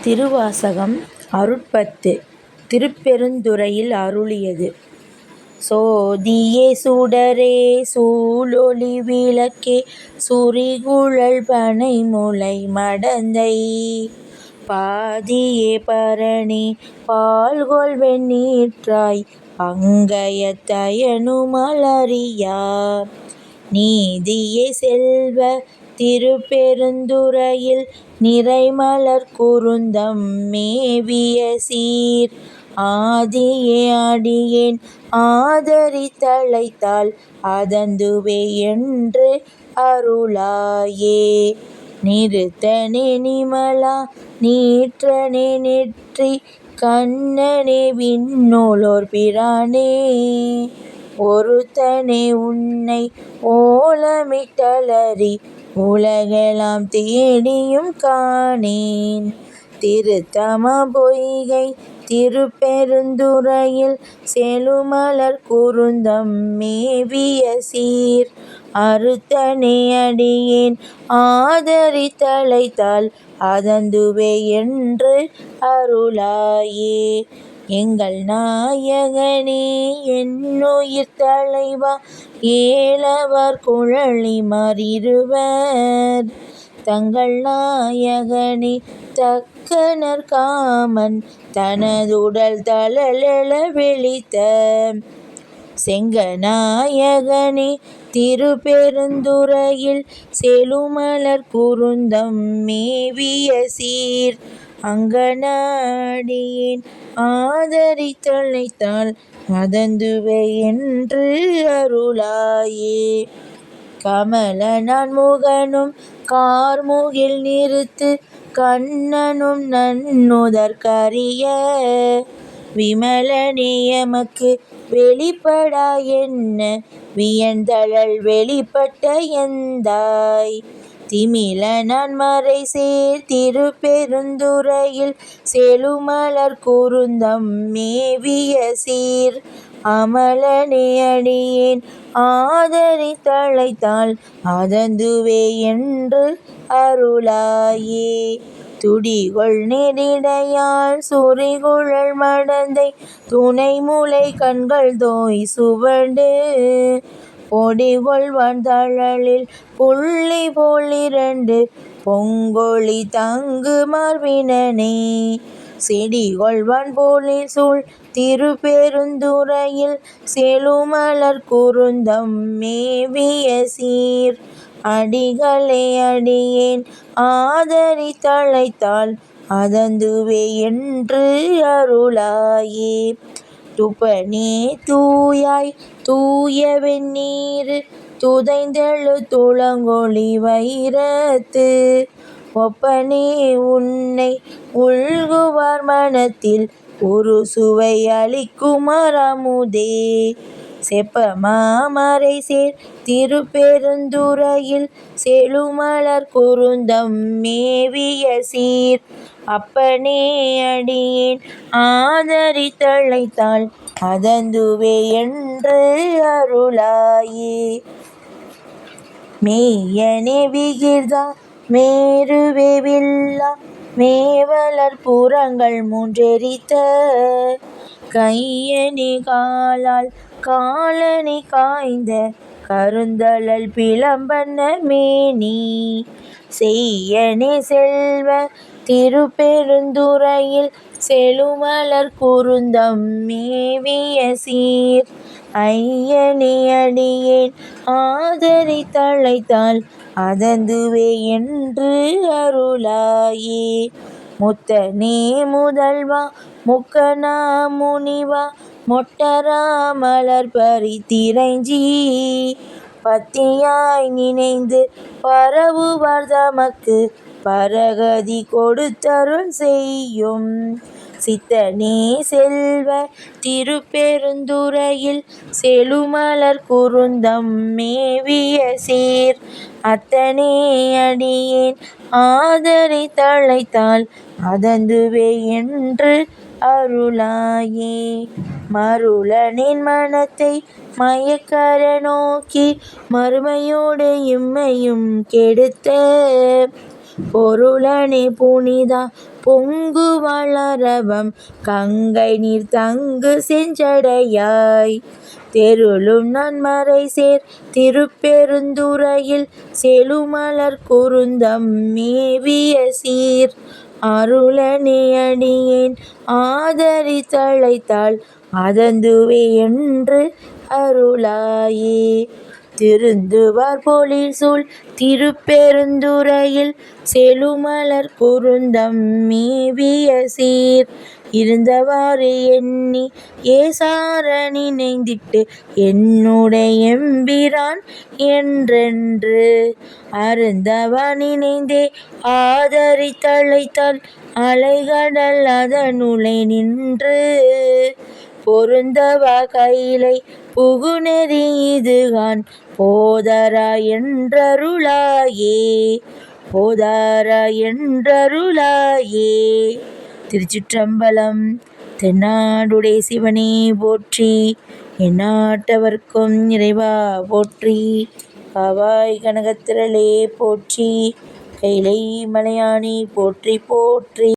திருவாசகம் அருட்பத்து திருப்பெருந்துறையில் அருளியது. சோதியே சுடரே சூழொளி விளக்கே சுரிகுழல் பனைமுலை மடந்தை பாதியே பரணி பால்கொள் வெண்ணீற்றாய் பங்கயத்தயனு மலரியார் நீதியே செல்வ திருப்பெருந்துறையில் நிறைமலர் குருந்தம் மேவிய சீர் ஆதியே அடியேன் ஆதரித்தழைத்தால் அதந்துவே என்று அருளாயே. நிறுத்தனே நிமலா நீற்றனே நெற்றி கண்ணனே விண்ணோலோர் பிரானே ஒருத்தனே உன்னை ஓலமிட்டலறி உலகெலாம் தேடியும் காணேன். திருத்தம பொய்கை திருப்பெருந்துறையில் செழுமலர் குருந்தம் மேவிய சீர் அறுத்தனே அடியேன் ஆதரித்தழைத்தால் அதந்துவே என்று அருளாயே. எங்கள் நாயகனே என்னுயிர் தலைவா ஏலவர் குழலிமார் இருவர் தங்கள் நாயகனே தக்கனர் காமன் தனதுடல் தளலெழ வெளித்த செங்கநாயகனே திருப்பெருந்துறையில் செழுமலர் குருந்தம் மேவிய சீர் அங்கனாடியேன் ஆதரித்தழைத்தால் அதந்துவே என்று அருளாயே. கமல நான்முகனும் கார்முகில் நிறுத்து கண்ணனும் நன்னுதற்கரிய விமலனே எமக்கு வெளிப்படா என்ன வியந்தழல் வெளிப்பட்ட எந்தாய் திமிலனான் மறை சேர் திருப்பெருந்துறையில் செழுமலர் குருந்தம் மேவிய சீர் அமலனே அடியேன் ஆதரித்தழைத்தால் அதந்துவே என்று அருளாயே. துடிகொள் நெடிடையாள் சுரிகுழல் மடந்தை துணைமுலை கண்கள் தோய் சுவடு பொடிகொள்வான் தழலில் புள்ளி போல் இரண்டு பொங்கொழி தங்கு மார்பினனே செடிகொள்வான் போலில் சூழ் திருப்பெருந்துறையில் செழுமலர் குருந்தம் மேவிய சீர் அடிகளே அடியேன் ஆதரித்தழைத்தால் அதந்துவே என்று அருளாயே. துப்பனே தூயாய் தூய வெண்ணீர் துதைந்தெழு துளங்கொளி வைரத்து ஒப்பனே உன்னை உள்குவார் மனத்தில் ஒரு சுவை அளிக்குமார் அமுதே செப்பமாமரை சேர் திருப்பெருந்துறையில் செழுமலர் குருந்தம் மேவிய சீர் அப்பனே அடியேன் ஆதரித்தழைத்தால் அதந்துவே என்று அருளாயே. மெய்யனே விகிர்தா மேருவே வில்லா மேவலர் புறங்கள் மூன்றெரித்த கையனே காலால் காலனி காய்ந்த கருந்தழல் பிளம்பண்ண மேனி செய்யனே செல்வ திருப்பெருந்துறையில் செழுமலர் குருந்தம் மேவிய சீர் ஐயனே அடியேன் ஆதரித்தழைத்தால் அதந்துவே என்று அருளாயே. முத்தனே முதல்வா முக்கணா முனிவா மொட்டரா மலர் பறித்திறைஞ்சி பத்தியாய் நினைந்து பரவுவார் தமக்கு பரகதி கொடுத்தருள் செய்யும் சித்தனே செல்வ திருப்பெருந்துறையில் செழுமலர் குருந்தம் மேவிய சீர் அத்தனே அடியேன் ஆதரித்தழைத்தால் அதந்துவே என்று அருளாயே. மருளனின் மனத்தை மயக்கற நோக்கி மறுமையோடு இம்மையும் கெடுத்த பொருளனே புனிதா பொங்கு வளரவம் கங்கை நீர் தங்கு செஞ்சடையாய். தெருளும் நன்மறை சேர் திருப்பெருந்துறையில் செழுமலர் குருந்தம் மேவிய சீர். அருளனே அடியேன் ஆதரித்தழைத்தால் அதந்துவே என்று அருளாயே. திருந்துவார் பொழில்சூழ் திருப்பெருந்துறையில் செழுமலர் குருந்தம் மேவிய சீர். இருந்தவாறு எண்ணி ஏசார நினைந்திட்டு என்னுடைய எம்பிரான் என்றென்று அருந்தவா நினைந்தே ஆதரித்தழைத்தால் அலைகடல் அதனுளே நின்று. பொருந்தவா கைலை புகுநெறி இதுகான் போதரா என்றருளாயே. போதாரா என்றருளாயே. திருச்சிற்றம்பலம். தென்னாடுடைய சிவனே போற்றி. எந்நாட்டவர்க்கும் இறைவா போற்றி. காவாய் கனகத்திரளே போற்றி. கைலை மலையானே போற்றி போற்றி.